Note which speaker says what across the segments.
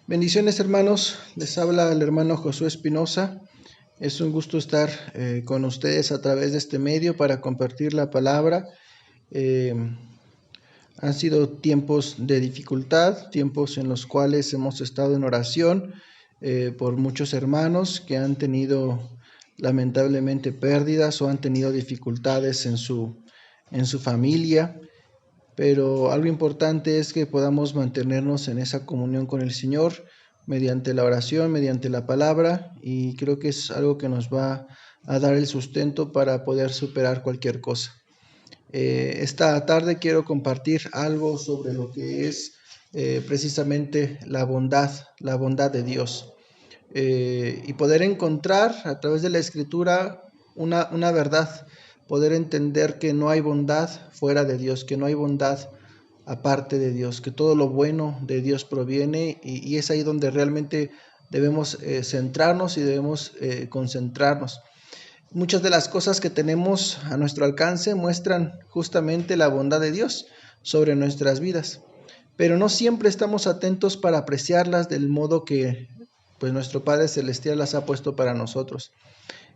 Speaker 1: Bendiciones, hermanos, les habla el hermano Josué Espinosa. Es un gusto estar con ustedes a través de este medio para compartir la palabra. Eh, Han sido tiempos de dificultad, tiempos en los cuales hemos estado en oración por muchos hermanos que han tenido lamentablemente pérdidas o han tenido dificultades en su familia. Pero algo importante es que podamos mantenernos en esa comunión con el Señor mediante la oración, mediante la palabra, y creo que es algo que nos va a dar el sustento para poder superar cualquier cosa. Esta tarde quiero compartir algo sobre lo que es precisamente la bondad de Dios, y poder encontrar a través de la Escritura una verdad, poder entender que no hay bondad fuera de Dios, que no hay bondad aparte de Dios, que todo lo bueno de Dios proviene y es ahí donde realmente debemos centrarnos y debemos concentrarnos. Muchas de las cosas que tenemos a nuestro alcance muestran justamente la bondad de Dios sobre nuestras vidas, pero no siempre estamos atentos para apreciarlas del modo que pues nuestro Padre Celestial las ha puesto para nosotros.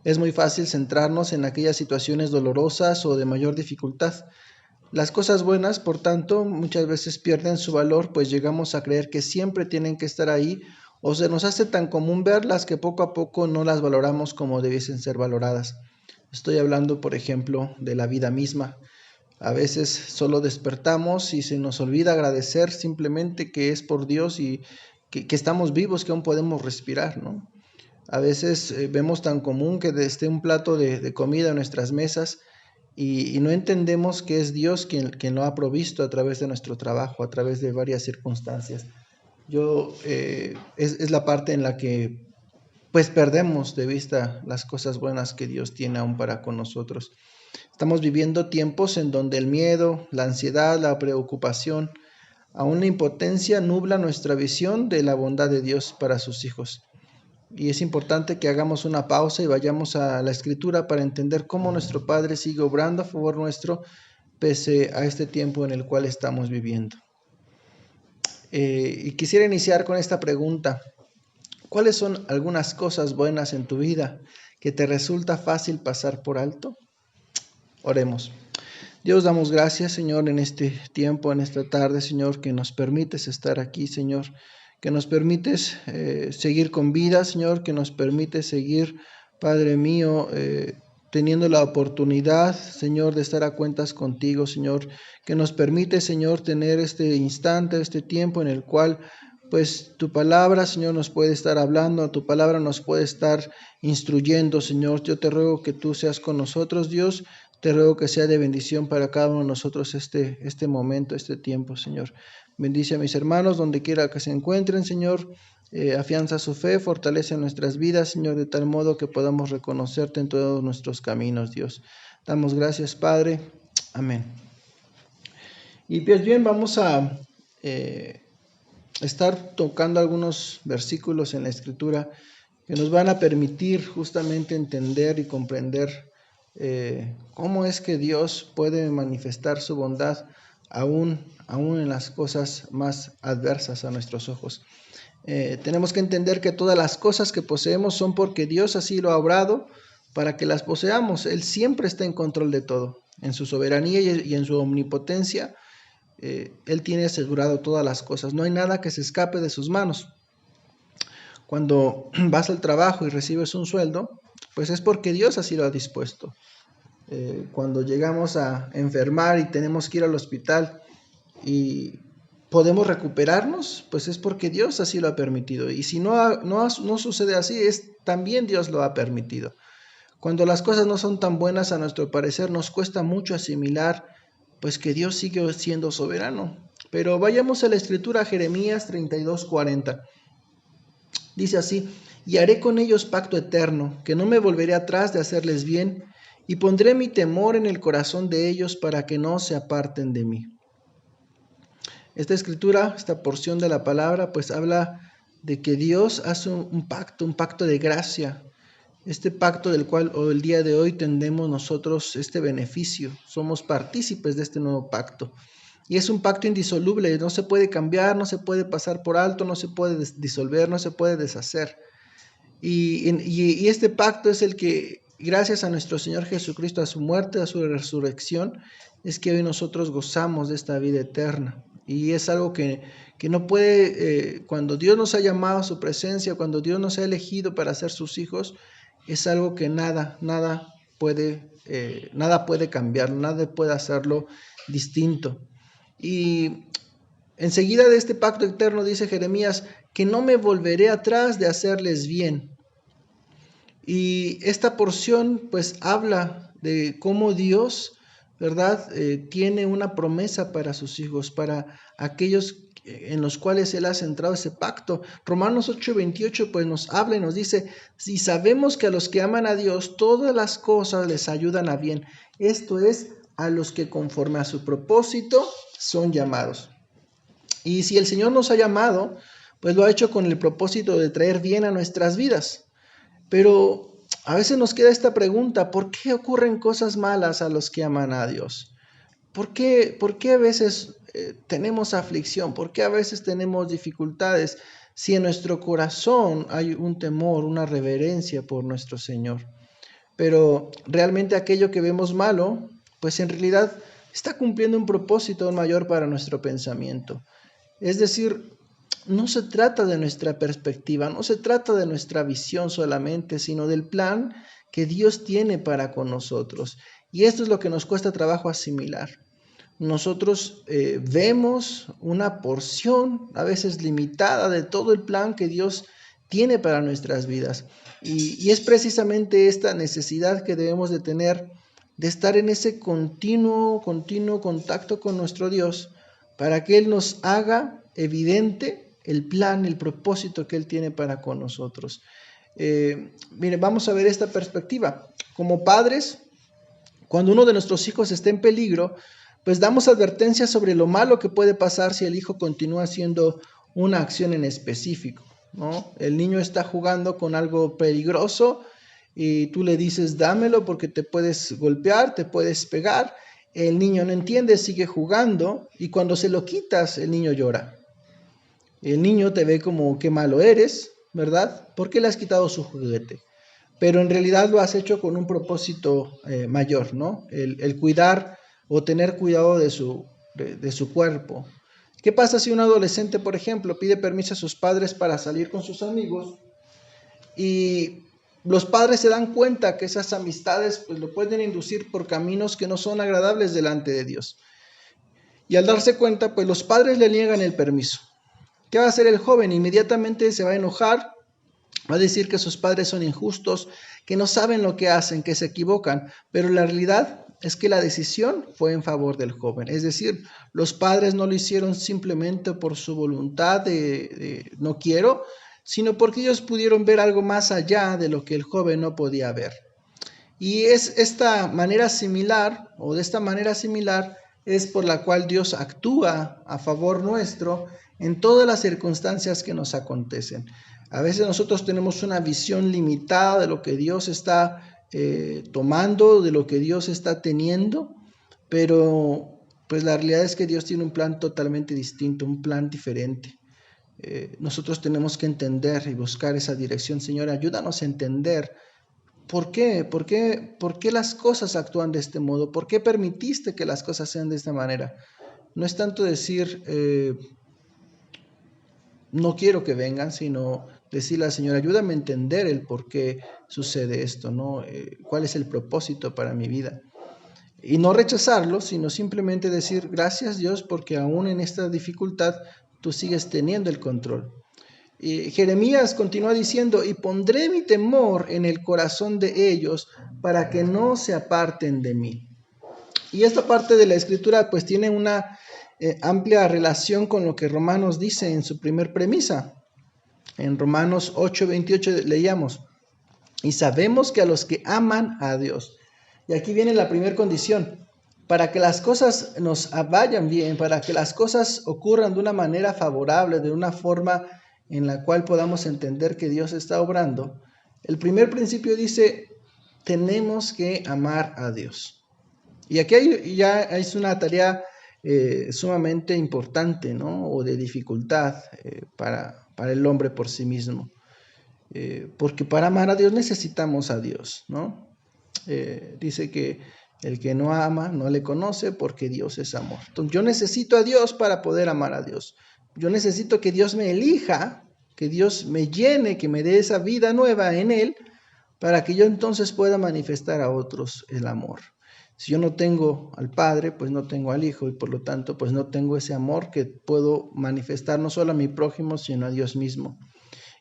Speaker 1: Es muy fácil centrarnos en aquellas situaciones dolorosas o de mayor dificultad. Las cosas buenas, por tanto, muchas veces pierden su valor, pues llegamos a creer que siempre tienen que estar ahí, o se nos hace tan común verlas que poco a poco no las valoramos como debiesen ser valoradas. Estoy hablando, por ejemplo, de la vida misma. A veces solo despertamos y se nos olvida agradecer simplemente que es por Dios y que estamos vivos, que aún podemos respirar, ¿no? A veces vemos tan común que esté un plato de comida en nuestras mesas y no entendemos que es Dios quien lo ha provisto a través de nuestro trabajo, a través de varias circunstancias. Es la parte en la que pues perdemos de vista las cosas buenas que Dios tiene aún para con nosotros. Estamos viviendo tiempos en donde el miedo, la ansiedad, la preocupación, aún la impotencia nubla nuestra visión de la bondad de Dios para sus hijos. Y es importante que hagamos una pausa y vayamos a la Escritura para entender cómo nuestro Padre sigue obrando a favor nuestro pese a este tiempo en el cual estamos viviendo. Y quisiera iniciar con esta pregunta. ¿Cuáles son algunas cosas buenas en tu vida que te resulta fácil pasar por alto? Oremos. Dios, damos gracias, Señor, en este tiempo, en esta tarde, Señor, que nos permites estar aquí, Señor, que nos permites seguir con vida, Señor, que nos permites seguir, Padre mío, teniendo la oportunidad, Señor, de estar a cuentas contigo, Señor, que nos permite, Señor, tener este instante, este tiempo en el cual pues tu palabra, Señor, nos puede estar hablando, tu palabra nos puede estar instruyendo, Señor. Yo te ruego que tú seas con nosotros, Dios. Te ruego que sea de bendición para cada uno de nosotros este momento, este tiempo, Señor. Bendice a mis hermanos donde quiera que se encuentren, Señor. Afianza su fe, fortalece nuestras vidas, Señor, de tal modo que podamos reconocerte en todos nuestros caminos, Dios. Damos gracias, Padre. Amén. Y pues bien, vamos a estar tocando algunos versículos en la Escritura que nos van a permitir justamente entender y comprender cómo es que Dios puede manifestar su bondad aún en las cosas más adversas a nuestros ojos. Tenemos que entender que todas las cosas que poseemos son porque Dios así lo ha obrado para que las poseamos. Él siempre está en control de todo. En su soberanía y en su omnipotencia, Él tiene asegurado todas las cosas. No hay nada que se escape de sus manos. Cuando vas al trabajo y recibes un sueldo, pues es porque Dios así lo ha dispuesto. Cuando llegamos a enfermar y tenemos que ir al hospital y podemos recuperarnos, pues es porque Dios así lo ha permitido. Y si no sucede así, también Dios lo ha permitido. Cuando las cosas no son tan buenas a nuestro parecer, nos cuesta mucho asimilar pues que Dios sigue siendo soberano. Pero vayamos a la Escritura, Jeremías 32:40. Dice así: y haré con ellos pacto eterno, que no me volveré atrás de hacerles bien, y pondré mi temor en el corazón de ellos para que no se aparten de mí. Esta escritura, esta porción de la palabra, pues habla de que Dios hace un pacto de gracia. Este pacto del cual el día de hoy tendemos nosotros este beneficio. Somos partícipes de este nuevo pacto. y es un pacto indisoluble, no se puede cambiar, no se puede pasar por alto, no se puede disolver, no se puede deshacer. Y este pacto es el que, gracias a nuestro Señor Jesucristo, a su muerte, a su resurrección, es que hoy nosotros gozamos de esta vida eterna. Y es algo que no puede, cuando Dios nos ha llamado a su presencia, cuando Dios nos ha elegido para ser sus hijos, es algo que nada puede cambiar, nada puede hacerlo distinto. Y enseguida de este pacto eterno dice Jeremías que no me volveré atrás de hacerles bien. Y esta porción pues habla de cómo Dios, ¿verdad? Tiene una promesa para sus hijos, para aquellos en los cuales Él ha centrado ese pacto. Romanos 8:28 pues nos habla y nos dice, si sabemos que a los que aman a Dios, todas las cosas les ayudan a bien. Esto es, a los que conforme a su propósito son llamados. Y si el Señor nos ha llamado, pues lo ha hecho con el propósito de traer bien a nuestras vidas. Pero a veces nos queda esta pregunta, ¿por qué ocurren cosas malas a los que aman a Dios? ¿Por qué a veces tenemos aflicción? ¿Por qué a veces tenemos dificultades? Si en nuestro corazón hay un temor, una reverencia por nuestro Señor. Pero realmente aquello que vemos malo, pues en realidad está cumpliendo un propósito mayor para nuestro pensamiento. Es decir, no se trata de nuestra perspectiva, no se trata de nuestra visión solamente, sino del plan que Dios tiene para con nosotros. Y esto es lo que nos cuesta trabajo asimilar. Nosotros vemos una porción, a veces limitada, de todo el plan que Dios tiene para nuestras vidas. Y es precisamente esta necesidad que debemos de tener de estar en ese continuo contacto con nuestro Dios para que Él nos haga evidente el plan, el propósito que Él tiene para con nosotros. Mire, vamos a ver esta perspectiva. Como padres, cuando uno de nuestros hijos está en peligro, pues damos advertencias sobre lo malo que puede pasar si el hijo continúa haciendo una acción en específico, ¿no? El niño está jugando con algo peligroso y tú le dices, dámelo porque te puedes golpear, te puedes pegar. El niño no entiende, sigue jugando y cuando se lo quitas, el niño llora. El niño te ve como qué malo eres, ¿verdad? ¿Por qué le has quitado su juguete? Pero en realidad lo has hecho con un propósito mayor, ¿no? El cuidar o tener cuidado de su cuerpo. ¿Qué pasa si un adolescente, por ejemplo, pide permiso a sus padres para salir con sus amigos y los padres se dan cuenta que esas amistades pues, lo pueden inducir por caminos que no son agradables delante de Dios? Y al darse cuenta, pues los padres le niegan el permiso. ¿Qué va a hacer el joven? Inmediatamente se va a enojar, va a decir que sus padres son injustos, que no saben lo que hacen, que se equivocan, pero la realidad es que la decisión fue en favor del joven. Es decir, los padres no lo hicieron simplemente por su voluntad de no quiero, sino porque ellos pudieron ver algo más allá de lo que el joven no podía ver. Y es esta manera similar, o de esta manera similar, es por la cual Dios actúa a favor nuestro en todas las circunstancias que nos acontecen. A veces nosotros tenemos una visión limitada de lo que Dios está tomando, de lo que Dios está teniendo, pero pues la realidad es que Dios tiene un plan totalmente distinto, un plan diferente. Nosotros tenemos que entender y buscar esa dirección. Señor, ayúdanos a entender ¿por qué? ¿Por qué las cosas actúan de este modo? ¿Por qué permitiste que las cosas sean de esta manera? No es tanto decir, no quiero que vengan, sino decirle al Señor, ayúdame a entender el por qué sucede esto, ¿no? ¿Cuál es el propósito para mi vida? Y no rechazarlo, sino simplemente decir, gracias Dios, porque aún en esta dificultad tú sigues teniendo el control. Y Jeremías continúa diciendo, y pondré mi temor en el corazón de ellos para que no se aparten de mí. Y esta parte de la escritura pues tiene una amplia relación con lo que Romanos dice en su primer premisa. En Romanos 8:28 leíamos, y sabemos que a los que aman a Dios, y aquí viene la primera condición, para que las cosas nos vayan bien, para que las cosas ocurran de una manera favorable, de una forma en la cual podamos entender que Dios está obrando, el primer principio dice, tenemos que amar a Dios. Y aquí ya es una tarea sumamente importante, ¿no? O de dificultad para el hombre por sí mismo. Porque para amar a Dios necesitamos a Dios, ¿no? Dice que el que no ama no le conoce porque Dios es amor. Entonces yo necesito a Dios para poder amar a Dios. Yo necesito que Dios me elija, que Dios me llene, que me dé esa vida nueva en Él, para que yo entonces pueda manifestar a otros el amor. Si yo no tengo al Padre, pues no tengo al Hijo y por lo tanto pues no tengo ese amor que puedo manifestar no solo a mi prójimo, sino a Dios mismo.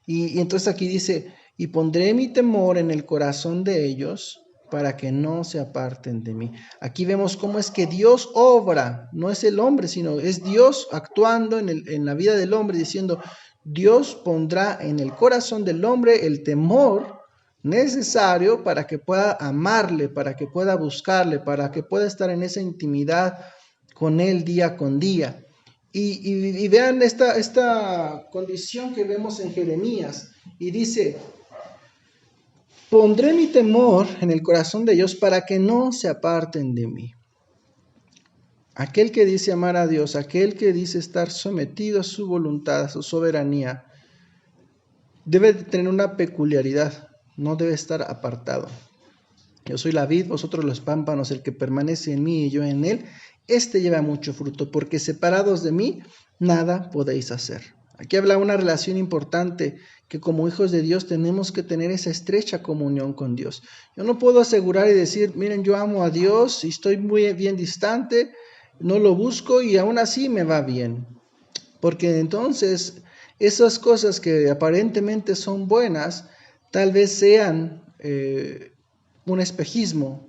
Speaker 1: Y entonces aquí dice, y pondré mi temor en el corazón de ellos para que no se aparten de mí. Aquí vemos cómo es que Dios obra, no es el hombre, sino es Dios actuando en la vida del hombre, diciendo, Dios pondrá en el corazón del hombre el temor necesario para que pueda amarle, para que pueda buscarle, para que pueda estar en esa intimidad con él día con día. Y vean esta condición que vemos en Jeremías, y dice, pondré mi temor en el corazón de ellos para que no se aparten de mí. Aquel que dice amar a Dios, aquel que dice estar sometido a su voluntad, a su soberanía, debe tener una peculiaridad, no debe estar apartado. Yo soy la vid, vosotros los pámpanos, el que permanece en mí y yo en él, este lleva mucho fruto, porque separados de mí, nada podéis hacer. Aquí habla una relación importante, que como hijos de Dios tenemos que tener esa estrecha comunión con Dios. Yo no puedo asegurar y decir, miren, yo amo a Dios y estoy muy bien distante, no lo busco y aún así me va bien. Porque entonces esas cosas que aparentemente son buenas, tal vez sean un espejismo.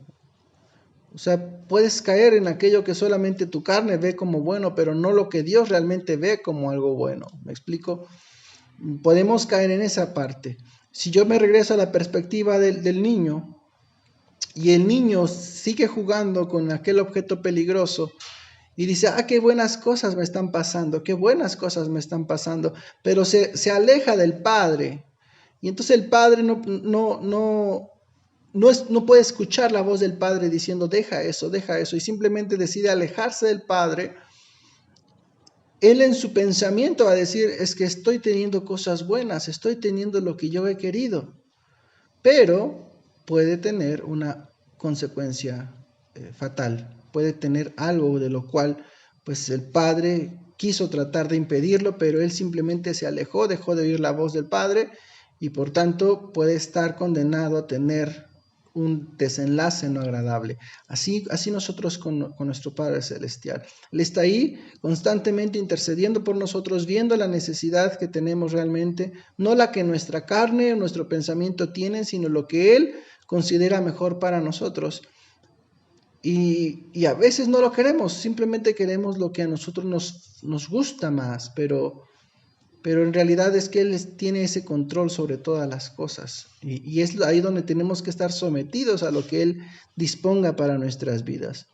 Speaker 1: O sea, puedes caer en aquello que solamente tu carne ve como bueno, pero no lo que Dios realmente ve como algo bueno. ¿Me explico? Podemos caer en esa parte. Si yo me regreso a la perspectiva del niño, y el niño sigue jugando con aquel objeto peligroso, y dice, qué buenas cosas me están pasando, qué buenas cosas me están pasando, pero se aleja del padre. Y entonces el padre no puede escuchar la voz del padre diciendo, deja eso, y simplemente decide alejarse del padre. Él en su pensamiento va a decir, es que estoy teniendo cosas buenas, estoy teniendo lo que yo he querido, pero puede tener una consecuencia fatal, puede tener algo de lo cual pues el padre quiso tratar de impedirlo, pero él simplemente se alejó, dejó de oír la voz del padre y por tanto puede estar condenado a tener un desenlace no agradable. Así nosotros con nuestro Padre Celestial. Él está ahí constantemente intercediendo por nosotros, viendo la necesidad que tenemos realmente, no la que nuestra carne o nuestro pensamiento tienen, sino lo que Él considera mejor para nosotros. Y a veces no lo queremos, simplemente queremos lo que a nosotros nos gusta más, pero en realidad es que Él tiene ese control sobre todas las cosas. Y es ahí donde tenemos que estar sometidos a lo que Él disponga para nuestras vidas.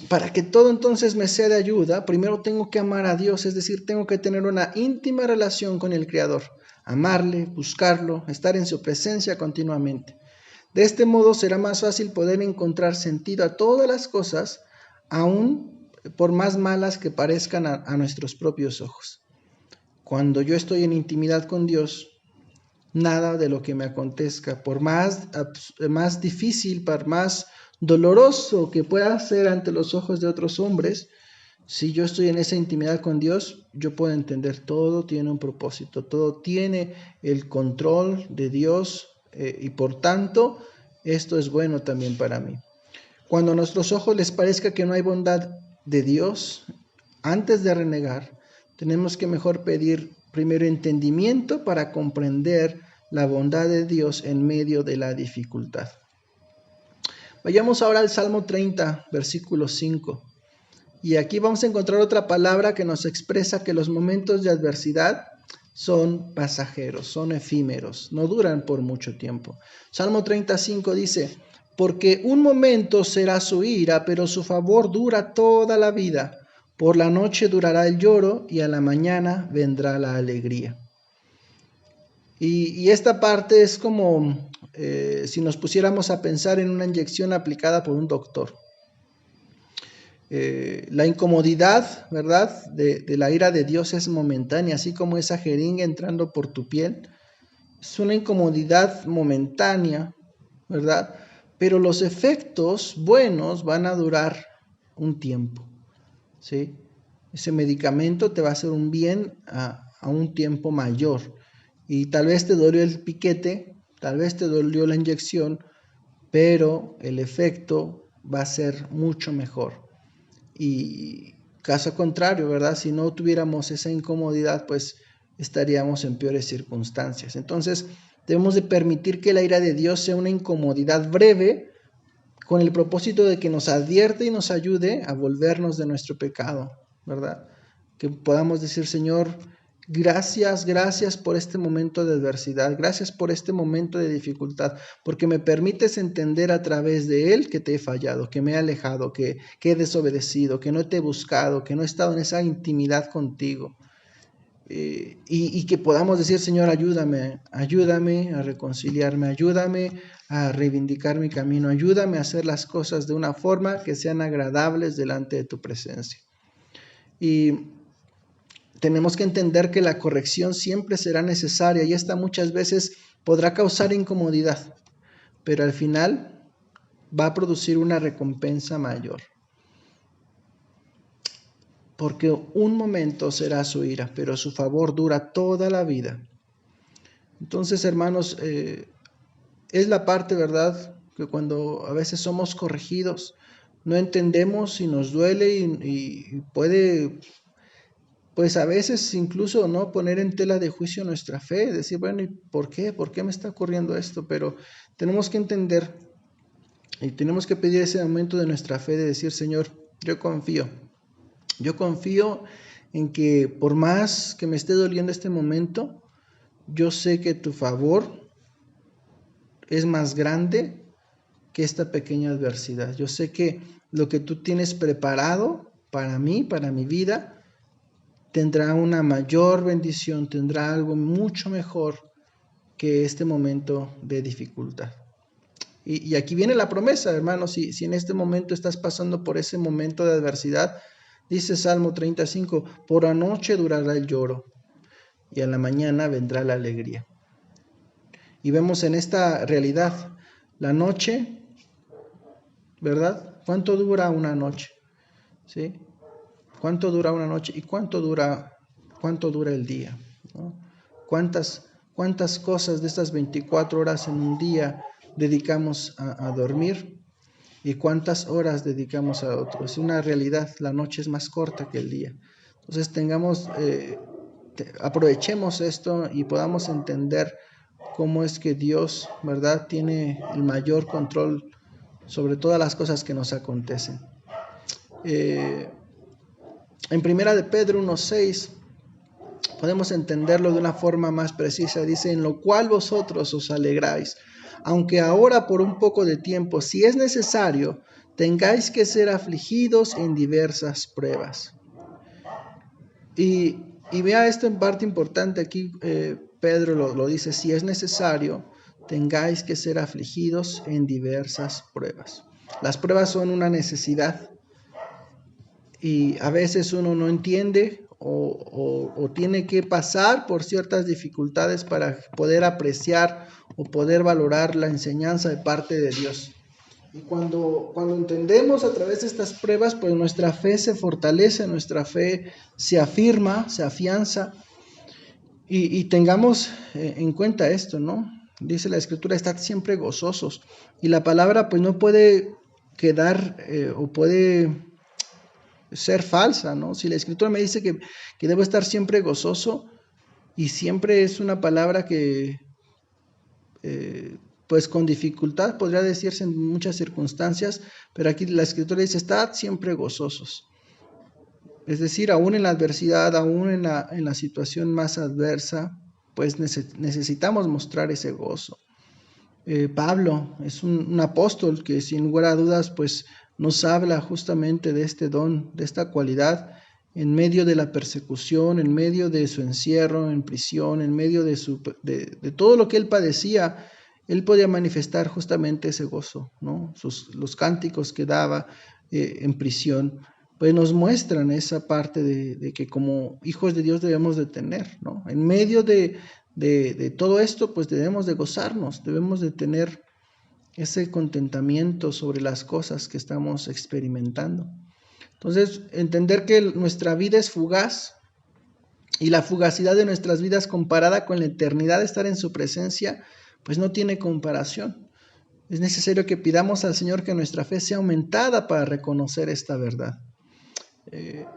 Speaker 1: Para que todo entonces me sea de ayuda, primero tengo que amar a Dios, es decir, tengo que tener una íntima relación con el Creador, amarle, buscarlo, estar en su presencia continuamente. De este modo será más fácil poder encontrar sentido a todas las cosas, aun por más malas que parezcan a nuestros propios ojos. Cuando yo estoy en intimidad con Dios, nada de lo que me acontezca, por más difícil, por más doloroso que pueda ser ante los ojos de otros hombres, si yo estoy en esa intimidad con Dios, yo puedo entender todo tiene un propósito, todo tiene el control de Dios y por tanto, esto es bueno también para mí. Cuando a nuestros ojos les parezca que no hay bondad de Dios, antes de renegar, tenemos que mejor pedir primero entendimiento para comprender la bondad de Dios en medio de la dificultad. Vayamos ahora al Salmo 30, versículo 5. Y aquí vamos a encontrar otra palabra que nos expresa que los momentos de adversidad son pasajeros, son efímeros, no duran por mucho tiempo. Salmo 35 dice, porque un momento será su ira, pero su favor dura toda la vida. Por la noche durará el lloro y a la mañana vendrá la alegría. Y esta parte es como si nos pusiéramos a pensar en una inyección aplicada por un doctor. La incomodidad, ¿verdad?, de la ira de Dios es momentánea, así como esa jeringa entrando por tu piel. Es una incomodidad momentánea, ¿verdad? Pero los efectos buenos van a durar un tiempo, ¿sí? Ese medicamento te va a hacer un bien a un tiempo mayor. Y tal vez te dolió el piquete, tal vez te dolió la inyección, pero el efecto va a ser mucho mejor. Y caso contrario, ¿verdad? Si no tuviéramos esa incomodidad, pues estaríamos en peores circunstancias. Entonces, debemos de permitir que la ira de Dios sea una incomodidad breve, con el propósito de que nos advierte y nos ayude a volvernos de nuestro pecado, ¿verdad? Que podamos decir, Señor, gracias por este momento de adversidad, gracias por este momento de dificultad, porque me permites entender a través de él que te he fallado, que me he alejado, que he desobedecido, que no te he buscado, que no he estado en esa intimidad contigo. Y que podamos decir, Señor, ayúdame a reconciliarme, ayúdame a reivindicar mi camino, ayúdame a hacer las cosas de una forma que sean agradables delante de tu presencia. Y tenemos que entender que la corrección siempre será necesaria y esta muchas veces podrá causar incomodidad, pero al final va a producir una recompensa mayor. Porque un momento será su ira, pero su favor dura toda la vida. Entonces, hermanos, es la parte, ¿verdad?, que cuando a veces somos corregidos, no entendemos y nos duele y puede, pues a veces incluso, ¿no?, poner en tela de juicio nuestra fe, decir, bueno, ¿y por qué? ¿Por qué me está ocurriendo esto? Pero tenemos que entender y tenemos que pedir ese momento de nuestra fe de decir, Señor, yo confío en que por más que me esté doliendo este momento, yo sé que tu favor es más grande que esta pequeña adversidad. Yo sé que lo que tú tienes preparado para mí, para mi vida, tendrá una mayor bendición, tendrá algo mucho mejor que este momento de dificultad. Y aquí viene la promesa, hermanos, si en este momento estás pasando por ese momento de adversidad, dice Salmo 35, por la noche durará el lloro y a la mañana vendrá la alegría. Y vemos en esta realidad, la noche, ¿verdad? ¿Cuánto dura una noche? ¿Sí? ¿Cuánto dura una noche y cuánto dura el día? ¿No? ¿Cuántas cosas de estas 24 horas en un día dedicamos a dormir? ¿Y cuántas horas dedicamos a otro? Es una realidad, la noche es más corta que el día. Entonces aprovechemos esto y podamos entender cómo es que Dios, ¿verdad?, tiene el mayor control sobre todas las cosas que nos acontecen. En primera de Pedro 1:6 podemos entenderlo de una forma más precisa. Dice, en lo cual vosotros os alegráis, aunque ahora por un poco de tiempo, si es necesario, tengáis que ser afligidos en diversas pruebas. Y vea esto en parte importante aquí, Pedro lo dice, si es necesario, tengáis que ser afligidos en diversas pruebas. Las pruebas son una necesidad y a veces uno no entiende o tiene que pasar por ciertas dificultades para poder apreciar o poder valorar la enseñanza de parte de Dios. Y cuando entendemos a través de estas pruebas, pues nuestra fe se fortalece, nuestra fe se afirma, se afianza. Y tengamos en cuenta esto, ¿no? Dice la Escritura, estad siempre gozosos. Y la palabra pues no puede quedar o puede ser falsa, ¿no? Si la Escritura me dice que debo estar siempre gozoso, y siempre es una palabra que pues con dificultad podría decirse en muchas circunstancias, pero aquí la Escritura dice, estad siempre gozosos. Es decir, aún en la adversidad, aún en la situación más adversa, pues necesitamos mostrar ese gozo. Pablo es un apóstol que sin lugar a dudas pues nos habla justamente de este don, de esta cualidad, en medio de la persecución, en medio de su encierro en prisión, en medio de todo lo que él padecía. Él podía manifestar justamente ese gozo, ¿no? Los cánticos que daba en prisión, pues nos muestran esa parte de que como hijos de Dios debemos de tener, ¿no? En medio de todo esto, pues debemos de gozarnos, debemos de tener ese contentamiento sobre las cosas que estamos experimentando. Entonces, entender que nuestra vida es fugaz y la fugacidad de nuestras vidas comparada con la eternidad de estar en su presencia, pues no tiene comparación. Es necesario que pidamos al Señor que nuestra fe sea aumentada para reconocer esta verdad.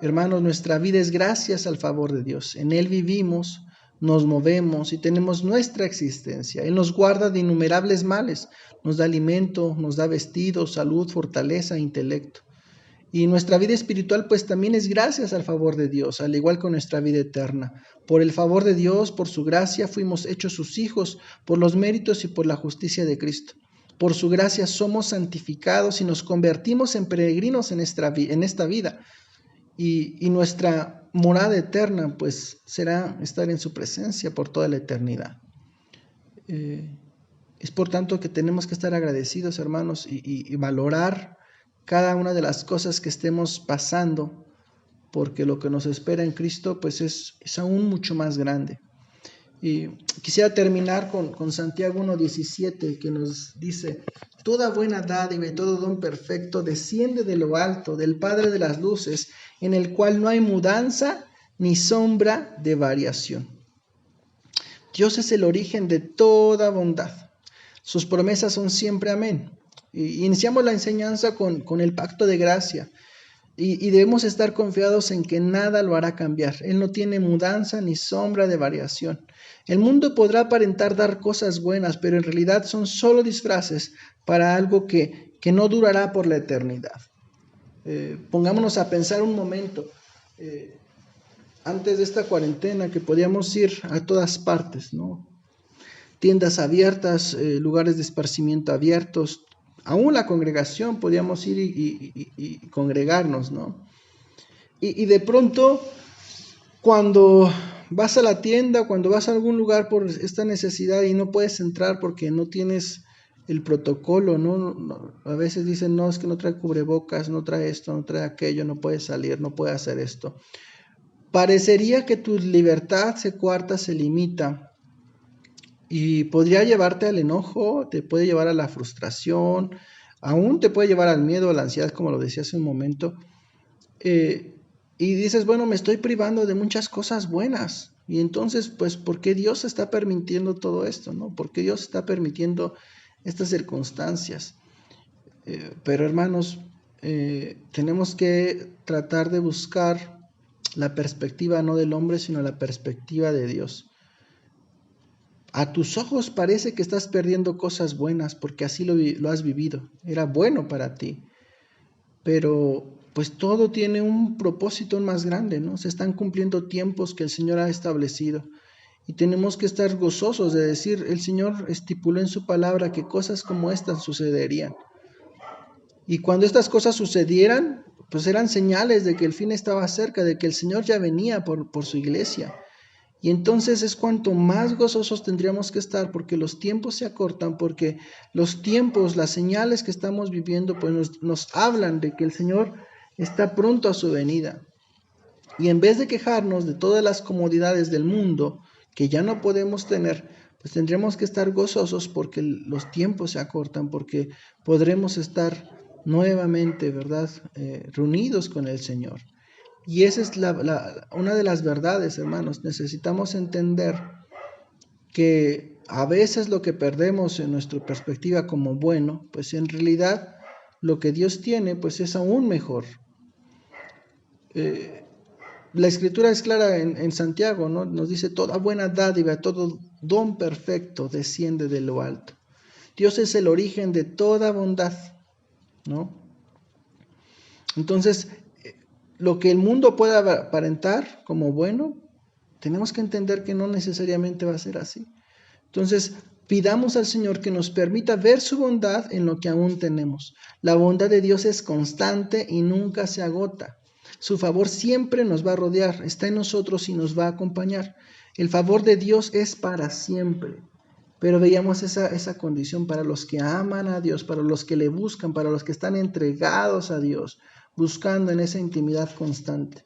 Speaker 1: Hermanos, nuestra vida es gracias al favor de Dios. En Él vivimos, nos movemos y tenemos nuestra existencia. Él nos guarda de innumerables males, nos da alimento, nos da vestido, salud, fortaleza, intelecto. Y nuestra vida espiritual pues también es gracias al favor de Dios, al igual que nuestra vida eterna. Por el favor de Dios, por su gracia, fuimos hechos sus hijos, por los méritos y por la justicia de Cristo. Por su gracia somos santificados y nos convertimos en peregrinos en esta vida. Y nuestra morada eterna pues será estar en su presencia por toda la eternidad. Es por tanto que tenemos que estar agradecidos, hermanos, y valorar cada una de las cosas que estemos pasando, porque lo que nos espera en Cristo pues es aún mucho más grande. Y quisiera terminar con Santiago 1:17, que nos dice: toda buena dádiva y todo don perfecto desciende de lo alto, del Padre de las luces, en el cual no hay mudanza ni sombra de variación. Dios es el origen de toda bondad. Sus promesas son siempre amén. Y iniciamos la enseñanza con el pacto de gracia. Y debemos estar confiados en que nada lo hará cambiar. Él no tiene mudanza ni sombra de variación. El mundo podrá aparentar dar cosas buenas, pero en realidad son solo disfraces para algo que no durará por la eternidad. Pongámonos a pensar un momento, antes de esta cuarentena, que podíamos ir a todas partes, ¿no? Tiendas abiertas, lugares de esparcimiento abiertos, aún la congregación, podíamos ir y congregarnos, ¿no? Y de pronto, cuando vas a la tienda, cuando vas a algún lugar por esta necesidad y no puedes entrar porque no tienes el protocolo, ¿no? A veces dicen, no, es que no trae cubrebocas, no trae esto, no trae aquello, no puede salir, no puede hacer esto. Parecería que tu libertad se coarta, se limita. Y podría llevarte al enojo, te puede llevar a la frustración, aún te puede llevar al miedo, a la ansiedad, como lo decía hace un momento. Y dices, bueno, me estoy privando de muchas cosas buenas. Y entonces, pues, ¿por qué Dios está permitiendo todo esto, no? ¿Por qué Dios está permitiendo estas circunstancias? Pero hermanos, tenemos que tratar de buscar la perspectiva no del hombre, sino la perspectiva de Dios. A tus ojos parece que estás perdiendo cosas buenas porque así lo has vivido. Era bueno para ti. Pero pues todo tiene un propósito más grande, ¿no? Se están cumpliendo tiempos que el Señor ha establecido. Y tenemos que estar gozosos de decir, el Señor estipuló en su palabra que cosas como estas sucederían. Y cuando estas cosas sucedieran, pues eran señales de que el fin estaba cerca, de que el Señor ya venía por su iglesia. Y entonces es cuanto más gozosos tendríamos que estar, porque los tiempos se acortan, porque los tiempos, las señales que estamos viviendo, pues nos hablan de que el Señor está pronto a su venida. Y en vez de quejarnos de todas las comodidades del mundo que ya no podemos tener, pues tendremos que estar gozosos porque los tiempos se acortan, porque podremos estar nuevamente, ¿verdad?, reunidos con el Señor. Y esa es una de las verdades, hermanos. Necesitamos entender que a veces lo que perdemos en nuestra perspectiva como bueno, pues en realidad lo que Dios tiene, pues es aún mejor. La Escritura es clara en Santiago, ¿no? Nos dice, toda buena dádiva, todo don perfecto desciende de lo alto. Dios es el origen de toda bondad, ¿no? Entonces, lo que el mundo pueda aparentar como bueno, tenemos que entender que no necesariamente va a ser así. Entonces, pidamos al Señor que nos permita ver su bondad en lo que aún tenemos. La bondad de Dios es constante y nunca se agota. Su favor siempre nos va a rodear, está en nosotros y nos va a acompañar. El favor de Dios es para siempre. Pero veíamos esa condición para los que aman a Dios, para los que le buscan, para los que están entregados a Dios. buscando en esa intimidad constante.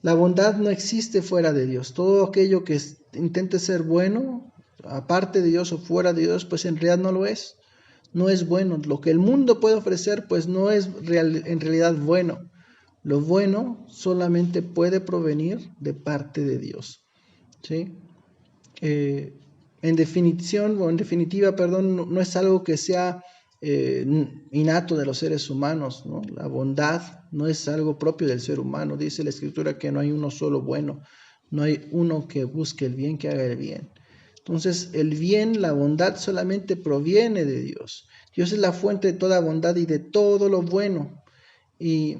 Speaker 1: La bondad no existe fuera de Dios. Todo aquello que intente ser bueno, aparte de Dios o fuera de Dios, pues en realidad no lo es. No es bueno. Lo que el mundo puede ofrecer, pues no es en realidad bueno. Lo bueno solamente puede provenir de parte de Dios. ¿Sí? En definitiva, no es algo que sea innato de los seres humanos, ¿no? La bondad no es algo propio del ser humano. Dice la Escritura que no hay uno solo bueno, no hay uno que busque el bien, que haga el bien. Entonces, el bien, la bondad solamente proviene de Dios. Dios es la fuente de toda bondad y de todo lo bueno. Y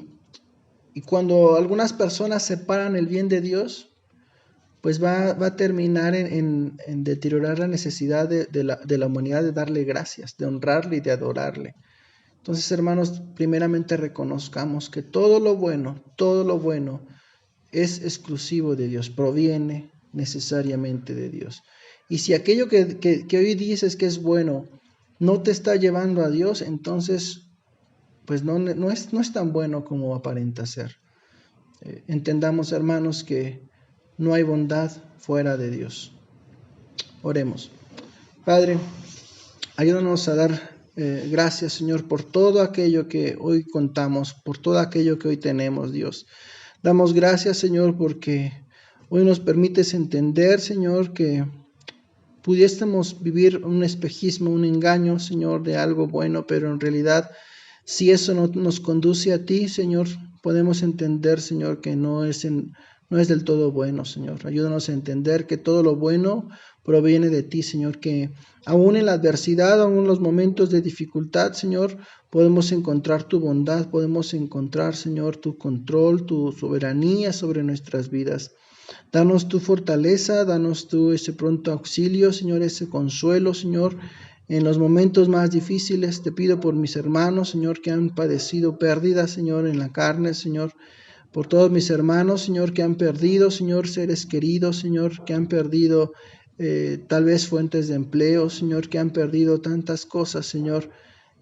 Speaker 1: cuando algunas personas separan el bien de Dios, pues va a terminar en deteriorar la necesidad de la humanidad de darle gracias, de honrarle y de adorarle. Entonces, hermanos, primeramente reconozcamos que todo lo bueno es exclusivo de Dios, proviene necesariamente de Dios. Y si aquello que hoy dices que es bueno no te está llevando a Dios, entonces pues no es tan bueno como aparenta ser. Entendamos, hermanos, que no hay bondad fuera de Dios. Oremos. Padre, ayúdanos a dar gracias, Señor, por todo aquello que hoy contamos, por todo aquello que hoy tenemos, Dios. Damos gracias, Señor, porque hoy nos permites entender, Señor, que pudiésemos vivir un espejismo, un engaño, Señor, de algo bueno, pero en realidad, si eso no nos conduce a ti, Señor, podemos entender, Señor, que no es del todo bueno, Señor. Ayúdanos a entender que todo lo bueno proviene de ti, Señor, que aún en la adversidad, aún en los momentos de dificultad, Señor, podemos encontrar tu bondad, podemos encontrar, Señor, tu control, tu soberanía sobre nuestras vidas. Danos tu fortaleza, danos tú ese pronto auxilio, Señor, ese consuelo, Señor, en los momentos más difíciles. Te pido por mis hermanos, Señor, que han padecido pérdidas, Señor, en la carne, Señor, por todos mis hermanos, Señor, que han perdido, Señor, seres queridos, Señor, que han perdido tal vez fuentes de empleo, Señor, que han perdido tantas cosas, Señor.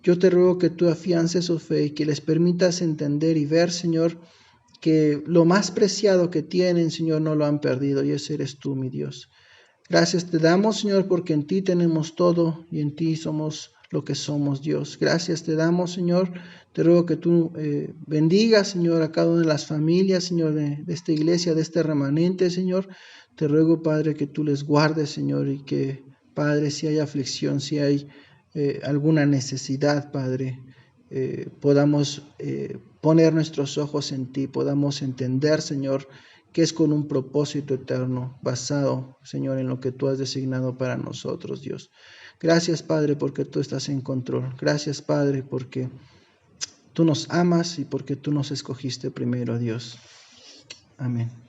Speaker 1: Yo te ruego que tú afiances su fe y que les permitas entender y ver, Señor, que lo más preciado que tienen, Señor, no lo han perdido, y ese eres tú, mi Dios. Gracias te damos, Señor, porque en ti tenemos todo y en ti somos lo que somos, Dios. Gracias te damos, Señor. Te ruego que tú bendigas, Señor, a cada una de las familias, Señor, de esta iglesia, de este remanente, Señor. Te ruego, Padre, que tú les guardes, Señor, y que, Padre, si hay aflicción, si hay alguna necesidad, Padre, podamos poner nuestros ojos en ti, podamos entender, Señor, que es con un propósito eterno, basado, Señor, en lo que tú has designado para nosotros, Dios. Gracias, Padre, porque tú estás en control. Gracias, Padre, porque tú nos amas y porque tú nos escogiste primero, Dios. Amén.